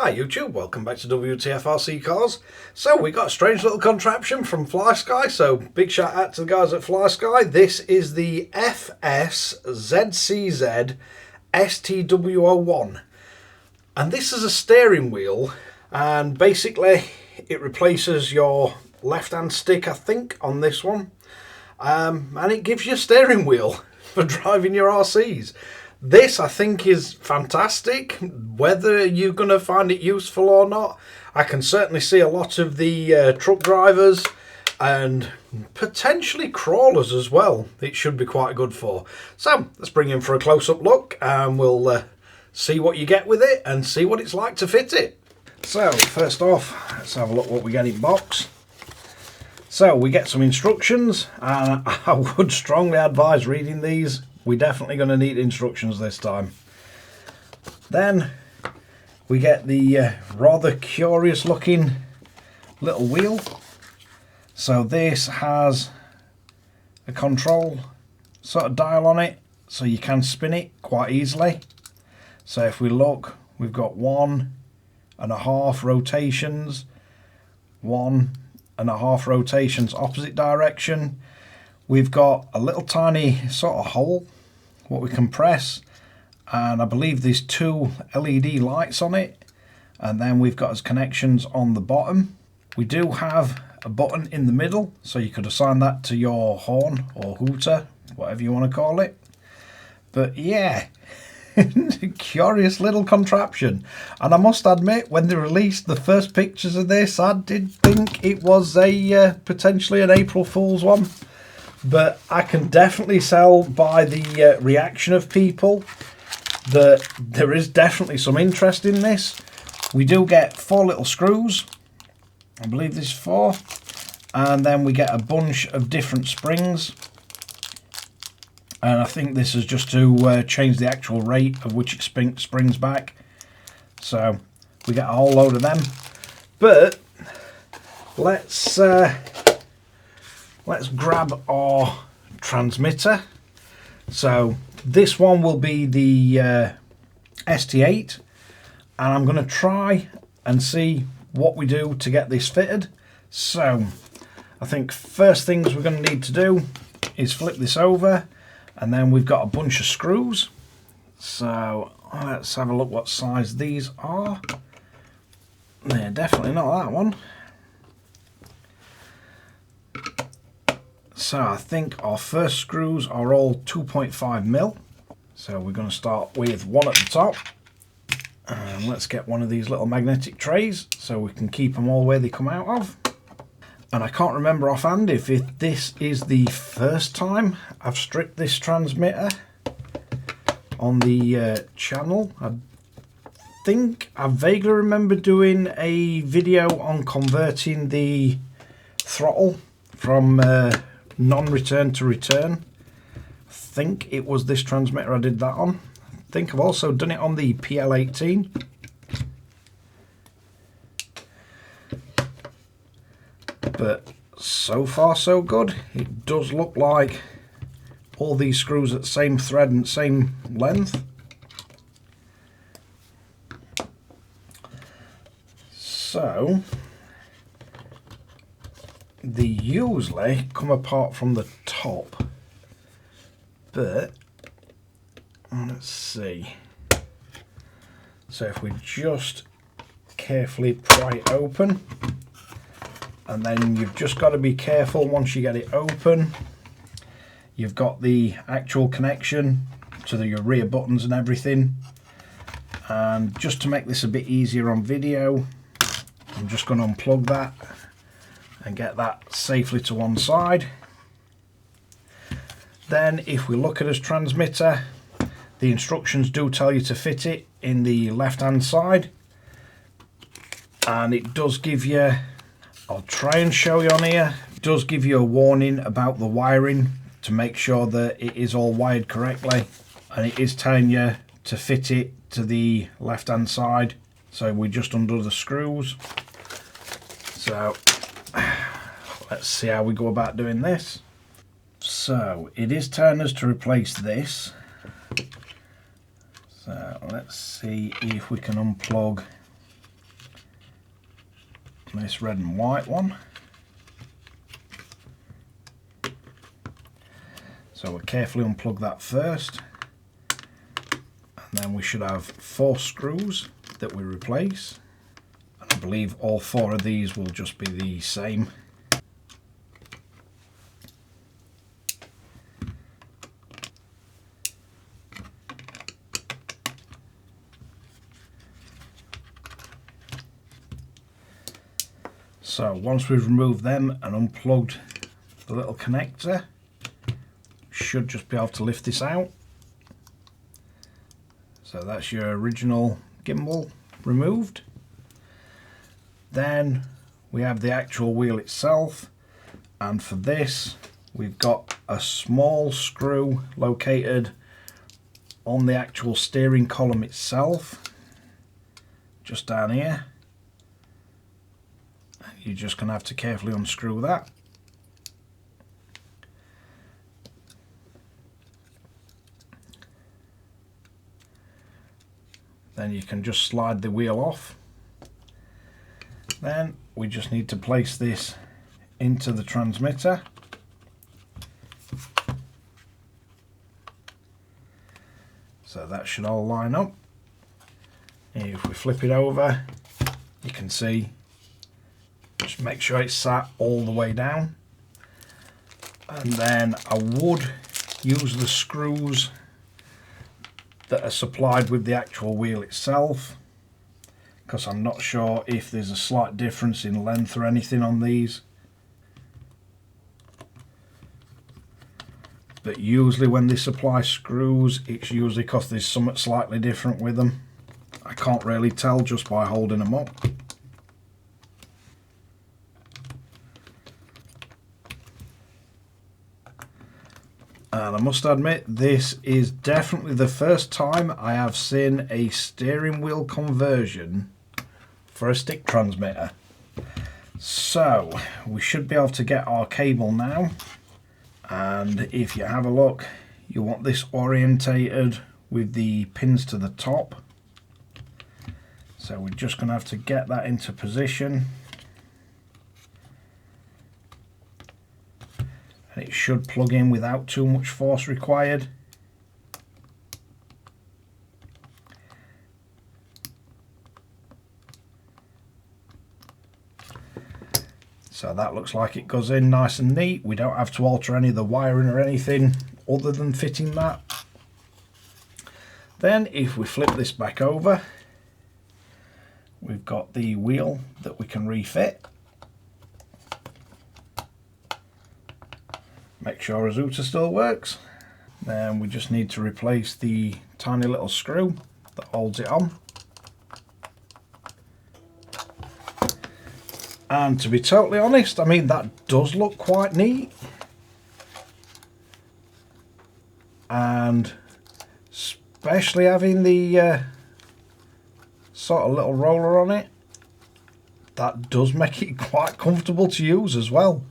Hi YouTube, welcome back to Wtf Rc Cars. So we got a strange little contraption from Flysky, so big shout out to the guys at Flysky. This is the FS ZCZ STW01, and this is a steering wheel, and basically it replaces your left hand stick, I think, on this one, and it gives you a steering wheel for driving your RCs. This, I think, is fantastic. Whether you're going to find it useful or not, I can certainly see a lot of the truck drivers and potentially crawlers as well. It should be quite good for. So let's bring in for a close-up look and we'll see what you get with it and see what it's like to fit it. So first off, let's have a look what we get in box. So we get some instructions, and I would strongly advise reading these. We're definitely going to need instructions this time. Then we get the rather curious looking little wheel. So this has a control sort of dial on it, so you can spin it quite easily. So if we look, we've got 1.5 rotations, 1.5 rotations opposite direction. We've got a little tiny sort of hole what we can press, and I believe there's 2 LED lights on it, and then we've got as connections on the bottom. We do have a button in the middle, so you could assign that to your horn or hooter, whatever you want to call it. But yeah, curious little contraption, and I must admit, when they released the first pictures of this, I did think it was a potentially an April Fool's one. But I can definitely tell by the reaction of people that there is definitely some interest in this. We do get 4 little screws. I believe there's 4. And then we get a bunch of different springs. And I think this is just to change the actual rate of which it springs back. So we get a whole load of them. But let's grab our transmitter. So this one will be the ST8, and I'm going to try and see what we do to get this fitted. So I think first things we're going to need to do is flip this over, and then we've got a bunch of screws. So let's have a look what size these are. They're definitely not that one. So I think our first screws are all 2.5mm. So we're going to start with one at the top. And let's get one of these little magnetic trays so we can keep them all where they come out of. And I can't remember offhand if this is the first time I've stripped this transmitter on the channel. I think I vaguely remember doing a video on converting the throttle from non-return to return. I think it was this transmitter I did that on. I think I've also done it on the PL18. But so far so good. It does look like all these screws at the same thread and same length. So they usually come apart from the top, but let's see. So if we just carefully pry it open, and then you've just got to be careful once you get it open. You've got the actual connection to your rear buttons and everything, and just to make this a bit easier on video, I'm just going to unplug that and get that safely to one side. Then if we look at his transmitter, the instructions do tell you to fit it in the left hand side, and it does give you, I'll try and show you on here, it does give you a warning about the wiring to make sure that it is all wired correctly, and it is telling you to fit it to the left hand side. So we just undo the screws. So let's see how we go about doing this. So it is telling us to replace this. So let's see if we can unplug this red and white one. So we'll carefully unplug that first, and then we should have 4 screws that we replace. And I believe all 4 of these will just be the same. So once we've removed them and unplugged the little connector, should just be able to lift this out. So that's your original gimbal removed. Then we have the actual wheel itself, and for this we've got a small screw located on the actual steering column itself, just down here. You're just going to have to carefully unscrew that. Then you can just slide the wheel off. Then we just need to place this into the transmitter. So that should all line up. If we flip it over, you can see, just make sure it's sat all the way down. And then I would use the screws that are supplied with the actual wheel itself, because I'm not sure if there's a slight difference in length or anything on these. But usually when they supply screws, it's usually because there's something slightly different with them. I can't really tell just by holding them up. And I must admit, this is definitely the first time I have seen a steering wheel conversion for a stick transmitter. So we should be able to get our cable now, and if you have a look, you want this orientated with the pins to the top. So we're just going to have to get that into position. And it should plug in without too much force required. So that looks like it goes in nice and neat. We don't have to alter any of the wiring or anything other than fitting that. Then if we flip this back over, we've got the wheel that we can refit. Make sure our Zuta still works. Then we just need to replace the tiny little screw that holds it on. And to be totally honest, I mean, that does look quite neat. And especially having the sort of little roller on it, that does make it quite comfortable to use as well.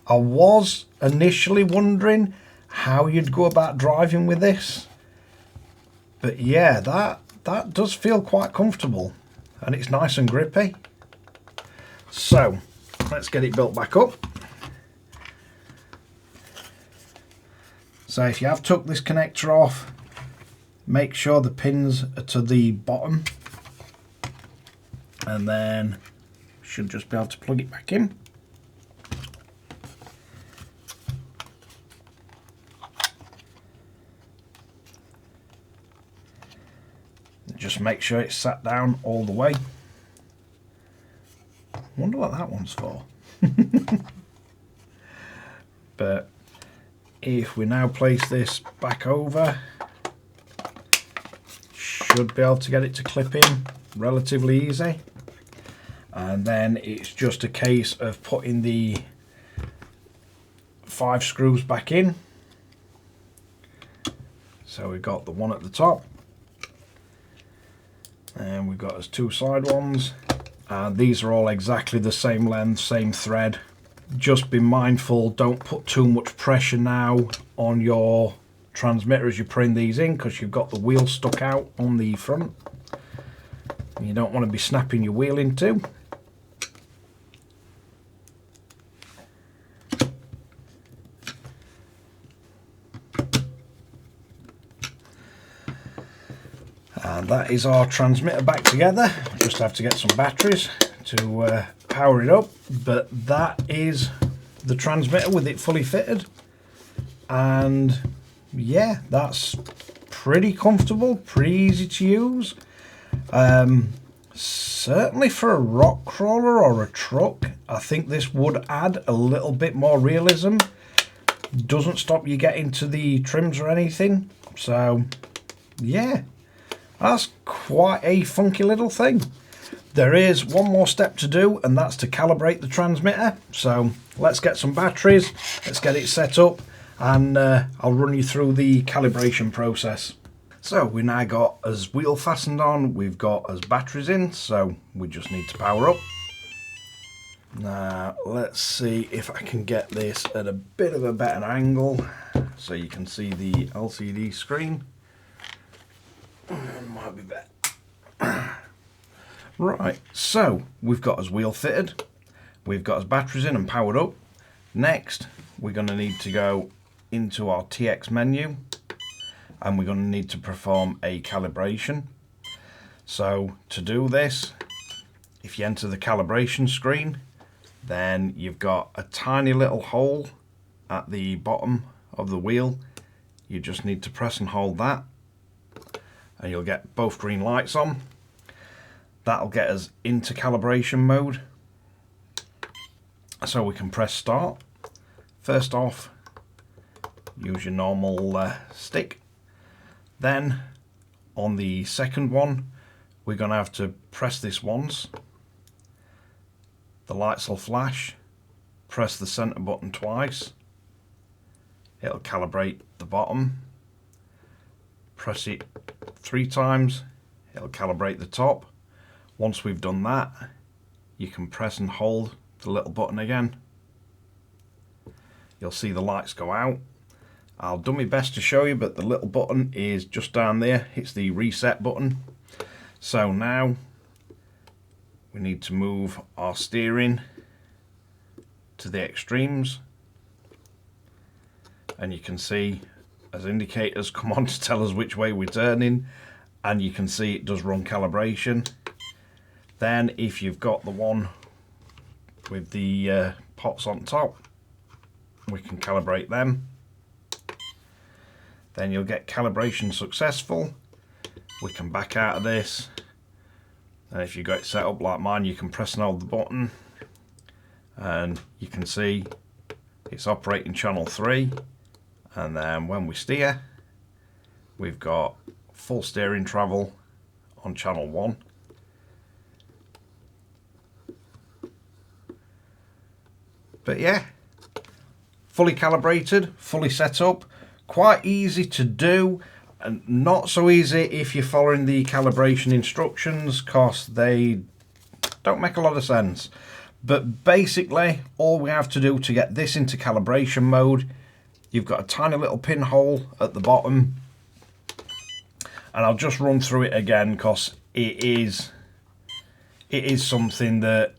I was initially wondering how you'd go about driving with this, but yeah, that does feel quite comfortable, and it's nice and grippy. So let's get it built back up. So if you have took this connector off, make sure the pins are to the bottom, and then should just be able to plug it back in. Just make sure it's sat down all the way. Wonder what that one's for. But if we now place this back over, should be able to get it to clip in relatively easy. And then it's just a case of putting the 5 screws back in. So we've got the one at the top, and we've got us 2 side ones, and these are all exactly the same length, same thread. Just be mindful, don't put too much pressure now on your transmitter as you're putting these in, because you've got the wheel stuck out on the front and you don't want to be snapping your wheel into. And that is our transmitter back together. Just have to get some batteries to power it up, but that is the transmitter with it fully fitted. And yeah, that's pretty comfortable, pretty easy to use. Certainly for a rock crawler or a truck, I think this would add a little bit more realism. Doesn't stop you getting to the trims or anything. So yeah, that's quite a funky little thing. There is one more step to do, and that's to calibrate the transmitter. So let's get some batteries, let's get it set up, and I'll run you through the calibration process. So we now got as wheel fastened on, we've got as batteries in, so we just need to power up. Now let's see if I can get this at a bit of a better angle so you can see the LCD screen. Might be better. Right, so we've got as wheel fitted, we've got as batteries in and powered up. Next we're going to need to go into our TX menu, and we're going to need to perform a calibration. So to do this, if you enter the calibration screen, then you've got a tiny little hole at the bottom of the wheel. You just need to press and hold that, and you'll get both green lights on. That'll get us into calibration mode. So we can press start. First off, use your normal stick. Then on the second one, we're going to have to press this once. The lights will flash. Press the center button twice. It'll calibrate the bottom. Press it 3 times. It'll calibrate the top. Once we've done that, you can press and hold the little button again. You'll see the lights go out. I'll do my best to show you, but the little button is just down there. It's the reset button. So now we need to move our steering to the extremes, and you can see as indicators come on to tell us which way we're turning, and you can see it does run calibration. Then if you've got the one with the pots on top, we can calibrate them. Then you'll get calibration successful. We can back out of this, and if you've got it set up like mine, you can press and hold the button, and you can see it's operating channel 3. And then when we steer, we've got full steering travel on channel 1. But yeah, fully calibrated, fully set up, quite easy to do, and not so easy if you're following the calibration instructions, because they don't make a lot of sense. But basically, all we have to do to get this into calibration mode, you've got a tiny little pinhole at the bottom, and I'll just run through it again because it is something that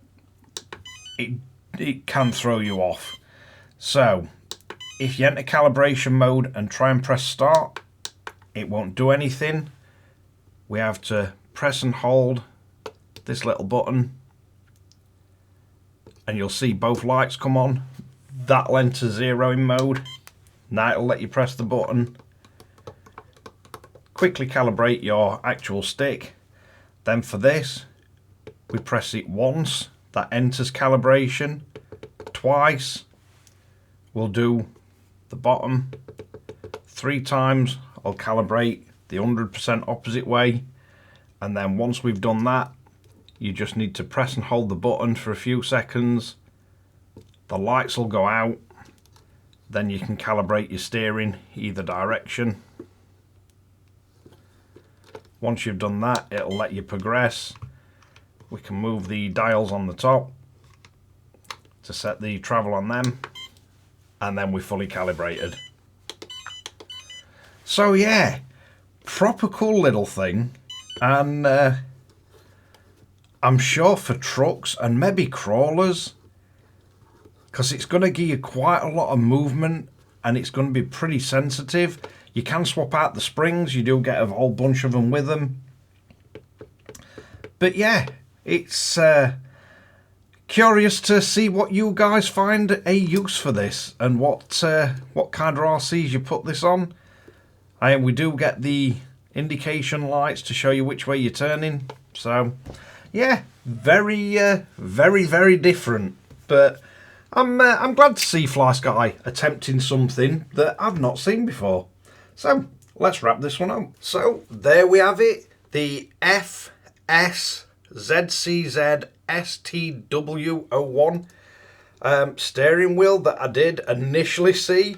it can throw you off. So if you enter calibration mode and try and press start, it won't do anything. We have to press and hold this little button, and you'll see both lights come on. That'll enter zeroing mode. Now it'll let you press the button. Quickly calibrate your actual stick. Then for this, we press it once, that enters calibration. Twice, we'll do the bottom. 3 times, I'll calibrate the 100% opposite way. And then once we've done that, you just need to press and hold the button for a few seconds. The lights will go out. Then you can calibrate your steering either direction. Once you've done that, it'll let you progress. We can move the dials on the top to set the travel on them, and then we're fully calibrated. So yeah, proper cool little thing, and I'm sure for trucks and maybe crawlers, because it's going to give you quite a lot of movement and it's going to be pretty sensitive. You can swap out the springs, you do get a whole bunch of them with them, But yeah, it's curious to see what you guys find a use for this, and what kind of RCs you put this on. And we do get the indication lights to show you which way you're turning. So yeah, very very different. But I'm glad to see Flysky attempting something that I've not seen before. So let's wrap this one up. So there we have it, the FS ZCZ STW01 steering wheel that I did initially see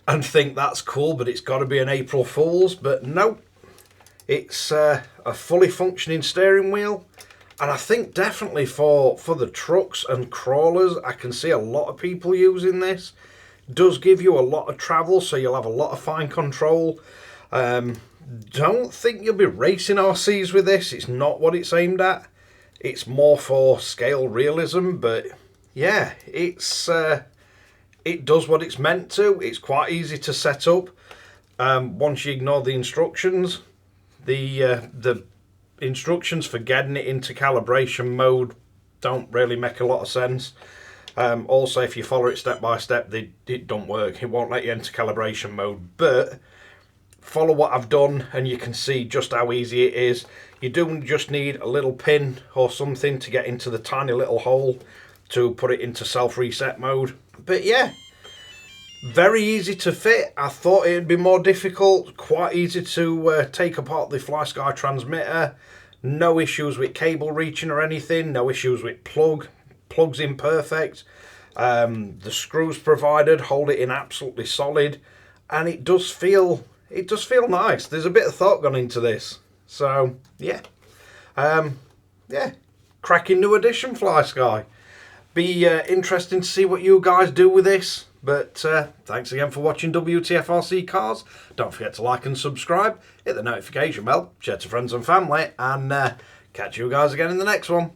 and think that's cool, but it's got to be an April Fool's. But no, it's a fully functioning steering wheel, and I think definitely for the trucks and crawlers, I can see a lot of people using this. It does give you a lot of travel, so you'll have a lot of fine control. Don't think you'll be racing RCs with this. It's not what it's aimed at. It's more for scale realism, but yeah, it does what it's meant to. It's quite easy to set up. Once you ignore the instructions, the instructions for getting it into calibration mode don't really make a lot of sense. Also, if you follow it step by step, it don't work. It won't let you enter calibration mode. But follow what I've done and you can see just how easy it is. You do just need a little pin or something to get into the tiny little hole to put it into self-reset mode. But yeah, very easy to fit. I thought it'd be more difficult. Quite easy to take apart the Flysky transmitter. No issues with cable reaching or anything. No issues with plugs in perfect. The screws provided hold it in absolutely solid, and it does feel nice. There's a bit of thought gone into this. So yeah, yeah, cracking new addition, Flysky. Be interesting to see what you guys do with this. But thanks again for watching Wtf Rc Cars. Don't forget to like and subscribe, hit the notification bell, share to friends and family, and catch you guys again in the next one.